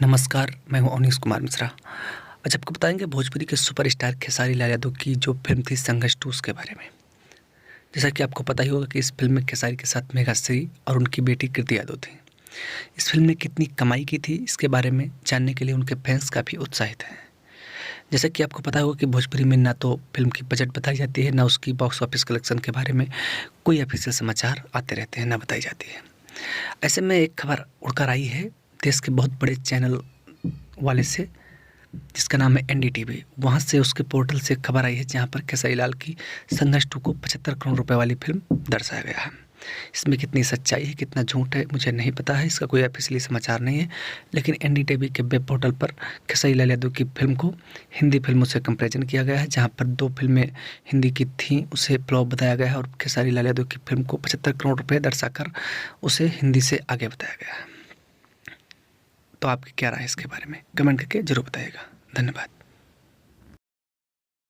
नमस्कार, मैं हूँ अवनीश कुमार मिश्रा। आज आपको बताएँगे भोजपुरी के सुपरस्टार खेसारी लाल यादव की जो फ़िल्म थी संघर्ष 2 उसके बारे में। जैसा कि आपको पता ही होगा कि इस फ़िल्म में खेसारी के साथ मेघाश्री और उनकी बेटी कृति यादव थीं। इस फ़िल्म ने कितनी कमाई की थी, इसके बारे में जानने के लिए उनके फैन्स काफ़ी उत्साहित हैं। जैसा कि आपको पता होगा कि भोजपुरी में ना तो फ़िल्म की बजट बताई जाती है, ना उसकी बॉक्स ऑफिस कलेक्शन के बारे में कोई ऑफिशियल समाचार आते रहते हैं, ना बताई जाती है। ऐसे में एक खबर उड़कर आई है देश के बहुत बड़े चैनल वाले से, जिसका नाम है एनडीटीवी। वहाँ से उसके पोर्टल से खबर आई है जहाँ पर खेसारी लाल की संघर्ष 2 को 75 करोड़ रुपए वाली फ़िल्म दर्शाया गया है। इसमें कितनी सच्चाई है, कितना झूठ है, मुझे नहीं पता है, इसका कोई ऑफिशियली समाचार नहीं है। लेकिन एनडीटीवी के वेब पोर्टल पर खेसारी लाल यादव की फ़िल्म को हिंदी फ़िल्मों से कंपैरिजन किया गया है, जहाँ पर 2 फ़िल्में हिंदी की थीं, उसे फ्लॉप बताया गया है और खेसारी लाल यादव की फ़िल्म को 75 करोड़ रुपए दर्शाकर उसे हिंदी से आगे बताया गया है। तो आपकी क्या राय है इसके बारे में? कमेंट करके ज़रूर बताइएगा। धन्यवाद।